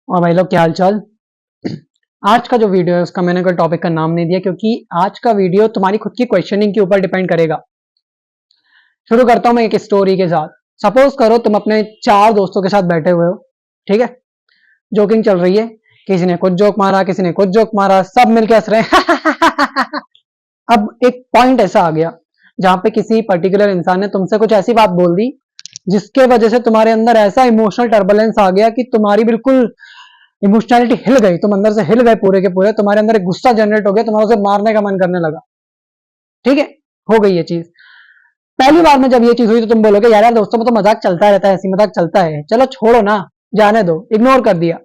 और भाई लोग क्या हाल चाल। आज का जो वीडियो है उसका मैंने कोई टॉपिक का नाम नहीं दिया क्योंकि आज का वीडियो तुम्हारी खुद की क्वेश्चनिंग के ऊपर डिपेंड करेगा। शुरू करता हूं मैं एक स्टोरी के साथ। सपोज करो तुम अपने चार दोस्तों के साथ बैठे हुए हो, ठीक है। जोकिंग चल रही है, किसी ने कुछ जोक मारा, किसी ने कुछ जोक मारा, सब मिलके हंस रहे हैं। अब एक पॉइंट ऐसा आ गया जहां पे किसी पर्टिकुलर इंसान ने तुमसे कुछ ऐसी बात बोल दी जिसके वजह से तुम्हारे अंदर ऐसा इमोशनल टर्बुलेंस आ गया कि तुम्हारी बिल्कुल इमोशनैलिटी हिल गई, तुम अंदर से हिल गए पूरे के पूरे, तुम्हारे अंदर एक गुस्सा जनरेट हो गया, तुम्हारा उसे मारने का मन करने लगा। ठीक है, हो गई ये चीज। पहली बार में जब ये चीज हुई तो तुम बोलोगे यार यार दोस्तों में तो मजाक चलता रहता है, ऐसी मजाक चलता है, चलो छोड़ो ना, जाने दो, इग्नोर कर दिया।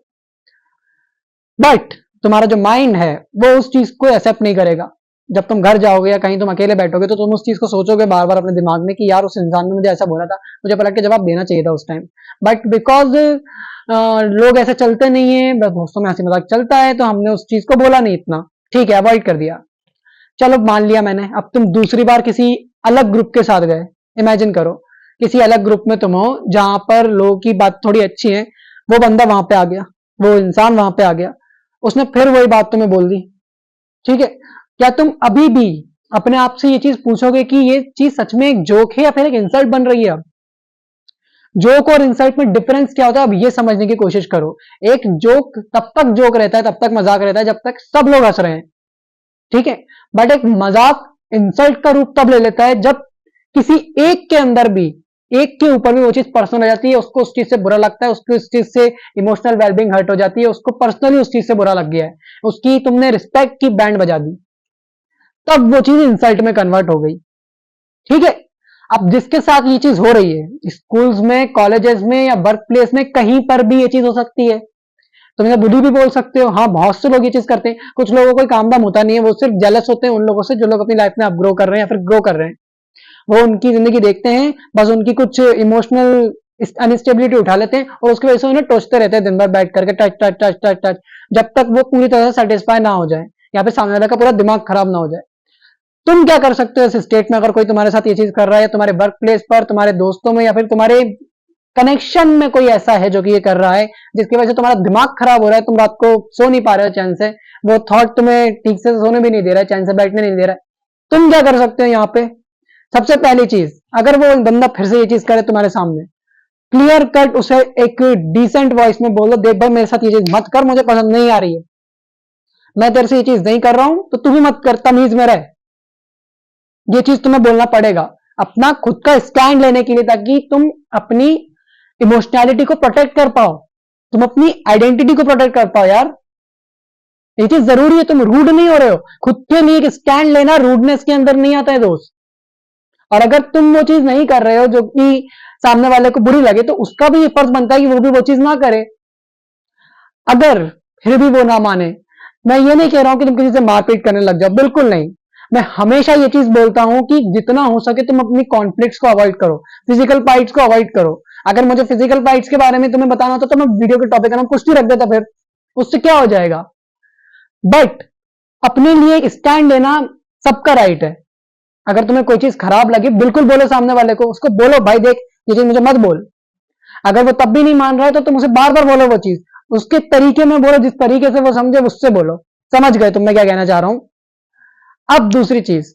बट तुम्हारा जो माइंड है वो उस चीज को एक्सेप्ट नहीं करेगा। जब तुम घर जाओगे या कहीं तुम अकेले बैठोगे तो तुम उस चीज को सोचोगे बार बार अपने दिमाग में कि यार उस इंसान ने मुझे ऐसा बोला था, मुझे पलट के जवाब देना चाहिए था उस टाइम। बट बिकॉज लोग ऐसे चलते नहीं है, बस दोस्तों में हंसी मजाक चलता है, तो हमने उस चीज को बोला नहीं इतना, ठीक है, अवॉइड कर दिया। चलो मान लिया मैंने। अब तुम दूसरी बार किसी अलग ग्रुप के साथ गए। इमेजिन करो किसी अलग ग्रुप में तुम हो जहां पर लोगों की बात थोड़ी अच्छी है, वो बंदा वहां पे आ गया, वो इंसान वहां पे आ गया, उसने फिर वही बात तुम्हें बोल दी। ठीक है, क्या तुम अभी भी अपने आप से ये चीज पूछोगे कि ये चीज सच में एक जोक है या फिर एक इंसल्ट बन रही है? अब जोक और इंसल्ट में डिफरेंस क्या होता है अब ये समझने की कोशिश करो। एक जोक तब तक जोक रहता है, तब तक मजाक रहता है जब तक सब लोग हंस रहे हैं, ठीक है। बट एक मजाक इंसल्ट का रूप तब ले लेता है जब किसी एक के अंदर भी, एक के ऊपर भी वो चीज पर्सनल हो जाती है, उसको उस चीज से बुरा लगता है, उसको उस चीज से इमोशनल वेलबींग हर्ट हो जाती है, उसको पर्सनली उस चीज से बुरा लग गया है, उसकी तुमने रिस्पेक्ट की बैंड बजा दी, तब वो चीज इंसल्ट में कन्वर्ट हो गई। ठीक है। अब जिसके साथ ये चीज हो रही है, स्कूल्स में, कॉलेजेस में या वर्क प्लेस में, कहीं पर भी ये चीज हो सकती है। तुम इन्हें बुद्धि भी बोल सकते हो। हाँ, बहुत से लोग ये चीज करते हैं। कुछ लोगों को कोई काम धाम होता नहीं है, वो सिर्फ जेलस होते हैं उन लोगों से जो लोग अपनी लाइफ में अब ग्रो कर रहे हैं या फिर ग्रो कर रहे हैं। वो उनकी जिंदगी देखते हैं, बस उनकी कुछ इमोशनल अनस्टेबिलिटी उठा लेते हैं और उसकी वजह से उन्हें टोचते रहते हैं दिन भर बैठ करके, touch touch touch touch touch, जब तक वो पूरी तरह से सेटिस्फाई ना हो जाए या फिर सामने वाले का पूरा दिमाग खराब ना हो जाए। तुम क्या कर सकते हो इस स्टेट में? अगर कोई तुम्हारे साथ ये चीज कर रहा है, तुम्हारे वर्क प्लेस पर, तुम्हारे दोस्तों में या फिर तुम्हारे कनेक्शन में कोई ऐसा है जो कि ये कर रहा है जिसकी वजह से तुम्हारा दिमाग खराब हो रहा है, तुम रात को सो नहीं पा रहे हो चैन से, वो थॉट तुम्हें ठीक से सोने भी नहीं दे रहा है, चैन से बैठने नहीं दे रहा है, तुम क्या कर सकते हो यहाँ पे? सबसे पहली चीज, अगर वो बंदा फिर से ये चीज करे तुम्हारे सामने, क्लियर कट उसे एक डिसेंट वॉइस में बोलो, देख भाई मेरे साथ ये चीज मत कर, मुझे पसंद नहीं आ रही है, मैं तेरे से ये चीज नहीं कर रहा हूं तो तू भी मत कर, तमीज में रह। ये चीज तुम्हें बोलना पड़ेगा अपना खुद का स्टैंड लेने के लिए, ताकि तुम अपनी इमोशनैलिटी को प्रोटेक्ट कर पाओ, तुम अपनी आइडेंटिटी को प्रोटेक्ट कर पाओ। यार ये चीज जरूरी है, तुम रूड नहीं हो रहे हो, खुद के लिए एक स्टैंड लेना रूडनेस के अंदर नहीं आता है दोस्त। और अगर तुम वो चीज नहीं कर रहे हो जो कि सामने वाले को बुरी लगे, तो उसका भी फर्ज बनता है कि वो भी वो चीज ना करे। अगर फिर भी वो ना माने, मैं ये नहीं कह रहा हूं कि तुम किसी से मारपीट करने लग जाओ, बिल्कुल नहीं। मैं हमेशा ये चीज बोलता हूं कि जितना हो सके तुम अपनी कॉन्फ्लिक्ट्स को अवॉइड करो, फिजिकल फाइट्स को अवॉइड करो। अगर मुझे फिजिकल फाइट्स के बारे में तुम्हें बताना होता तो मैं वीडियो के टॉपिक का नाम कुश्ती रख देता, फिर उससे क्या हो जाएगा। बट अपने लिए एक स्टैंड लेना सबका राइट है। अगर तुम्हें कोई चीज खराब लगी, बिल्कुल बोलो सामने वाले को, उसको बोलो भाई देख ये चीज मुझे मत बोल। अगर वो तब भी नहीं मान रहा है तो तुम उसे बार बार बोलो वो चीज, उसके तरीके में बोलो, जिस तरीके से वो समझे उससे बोलो। समझ गए तुम मैं क्या कहना चाह रहा हूं? अब दूसरी चीज,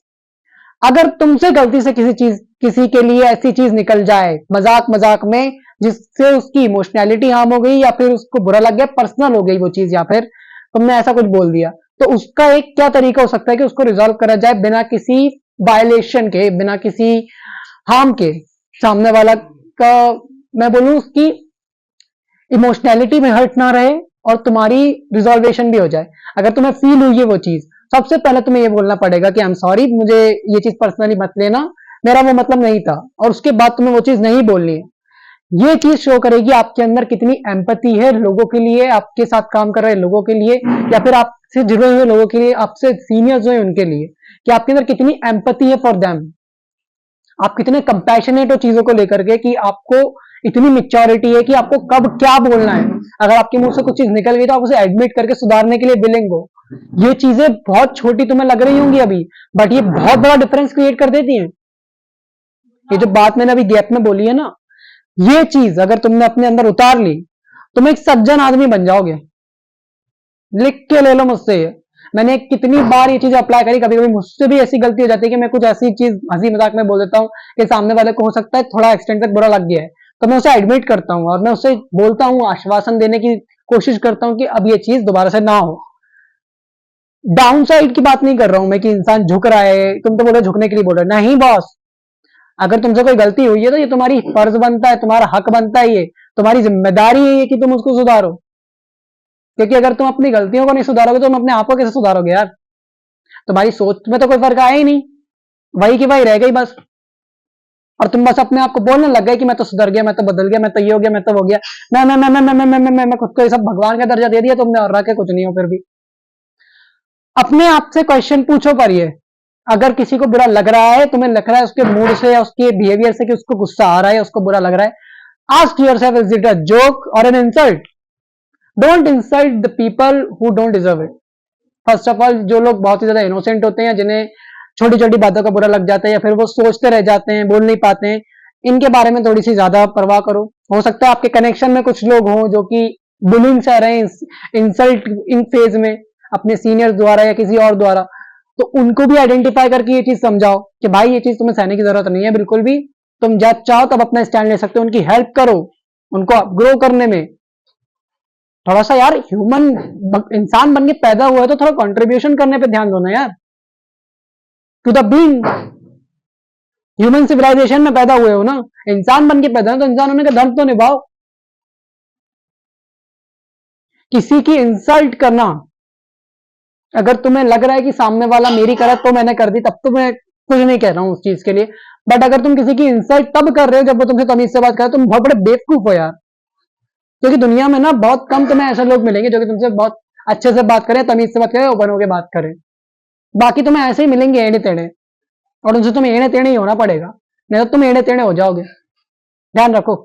अगर तुमसे गलती से किसी के लिए ऐसी चीज निकल जाए मजाक मजाक में जिससे उसकी इमोशनैलिटी हार्म हो गई या फिर उसको बुरा लग गया, पर्सनल हो गई वो चीज, या फिर तुमने ऐसा कुछ बोल दिया, तो उसका एक क्या तरीका हो सकता है कि उसको रिजॉल्व करा जाए बिना किसी वायलेशन के, बिना किसी हार्म के, सामने वाला का, मैं बोलूं उसकी इमोशनैलिटी में हर्ट ना रहे और तुम्हारी रिजॉल्वेशन भी हो जाए। अगर तुम्हें फील हुई है वो चीज, सबसे पहले तुम्हें ये बोलना पड़ेगा कि आई एम सॉरी, मुझे ये चीज पर्सनली मत लेना, मेरा वो मतलब नहीं था, और उसके बाद तुम्हें वो चीज नहीं बोलनी है। ये चीज शो करेगी आपके अंदर कितनी एम्पैथी है लोगों के लिए, आपके साथ काम कर रहे लोगों के लिए, या फिर आपसे जुड़े हुए लोगों के लिए, आपसे सीनियर्स हुए उनके लिए, कि आपके अंदर कितनी एम्पैथी है फॉर देम, आप कितने कंपैशनेट हो चीजों को लेकर के, कि आपको इतनी मेच्योरिटी है कि आपको कब क्या बोलना है। अगर आपके मुंह से कुछ चीज निकल गई तो आप उसे एडमिट करके सुधारने के लिए विलिंग हो। ये चीजें बहुत छोटी तुम्हें लग रही होंगी अभी, बट ये बहुत बड़ा डिफरेंस क्रिएट कर देती हैं। ये जो बात मैंने अभी गैप में बोली है ना, ये चीज अगर तुमने अपने अंदर उतार ली तुम एक सज्जन आदमी बन जाओगे। लिख के ले लो मुझसे ये। मैंने कितनी बार ये चीज अप्लाई करी, कभी कभी मुझसे भी ऐसी गलती हो जाती है कि मैं कुछ ऐसी चीज हंसी मजाक में बोल देता हूँ कि सामने वाले को हो सकता है थोड़ा एक्सटेंड तक बुरा लग गया है, तो मैं उसे एडमिट करता हूँ और मैं उसे बोलता हूँ, आश्वासन देने की कोशिश करता हूँ कि अब ये चीज दोबारा से ना हो। डाउन साइड की बात नहीं कर रहा हूं मैं कि इंसान झुक रहा है, तुम तो बोलो झुकने के लिए बोल रहे हो, नहीं बॉस। अगर तुमसे कोई गलती हुई है तो ये तुम्हारी फर्ज बनता है, तुम्हारा हक बनता है, ये तुम्हारी जिम्मेदारी है ये कि तुम उसको सुधारो। क्योंकि अगर तुम अपनी गलतियों को नहीं सुधारोगे तो तुम अपने आप को कैसे सुधारोगे यार? तुम्हारी सोच में तो कोई फर्क आया ही नहीं, वही की वही रह गई बस। और तुम बस अपने आप को बोलने लग गए कि मैं तो सुधर गया, मैं तो बदल गया, मैं तो ये हो गया, मैं तो हो गया। मैं खुद को ये सब भगवान का दर्जा दे दिया तुमने और रह के कुछ नहीं हो। फिर भी अपने आप से क्वेश्चन पूछो, पर ये अगर किसी को बुरा लग रहा है, तुम्हें लग रहा है उसके मूड से या उसके बिहेवियर से कि उसको गुस्सा आ रहा है, उसको बुरा लग रहा है, ask yourself, is it a joke or an insult? Don't insult the people who don't deserve it. First of all, जो लोग बहुत ही ज्यादा इनोसेंट होते हैं, जिन्हें छोटी छोटी बातों का बुरा लग जाता है या फिर वो सोचते रह जाते हैं, बोल नहीं पाते हैं, इनके बारे में थोड़ी सी ज्यादा परवाह करो। हो सकता है आपके कनेक्शन में कुछ लोग हों जो कि बुलिंग से रहे हैं, इंसल्ट इन फेज में, अपने सीनियर द्वारा या किसी और द्वारा, तो उनको भी आइडेंटिफाई करके ये चीज समझाओ कि भाई ये चीज तुम्हें सहने की जरूरत नहीं है बिल्कुल भी। तुम जब चाहो तब अपना स्टैंड ले सकते हो, उनकी हेल्प करो, उनको ग्रो करने में। थोड़ा सा यार, ह्यूमन इंसान बन के पैदा हुआ है तो थोड़ा कंट्रीब्यूशन करने पे ध्यान दो ना यार, to the being. Human civilization में पैदा हुए हो ना, इंसान बन के पैदा हो तो इंसान होने का धर्म तो निभाओ। किसी की इंसल्ट करना, अगर तुम्हें लग रहा है कि सामने वाला मेरी करत तो मैंने कर दी, तब तो मैं कुछ नहीं कह रहा हूं उस चीज के लिए। बट अगर तुम किसी की इंसल्ट तब कर रहे हो जब वो तुमसे तमीज से बात करे, तुम बहुत बड़े बेवकूफ हो यार। क्योंकि दुनिया में ना बहुत कम तुम्हें ऐसे लोग मिलेंगे जो कि तुमसे बहुत अच्छे से बात करें, तमीज से बात करें, ओपन होकर बात करें। बाकी तुम्हें ऐसे ही मिलेंगे एड़े तेड़े, और उनसे तुम्हें एड़े तेड़े ही होना पड़ेगा, नहीं तो तुम एड़े तेड़े हो जाओगे। ध्यान रखो।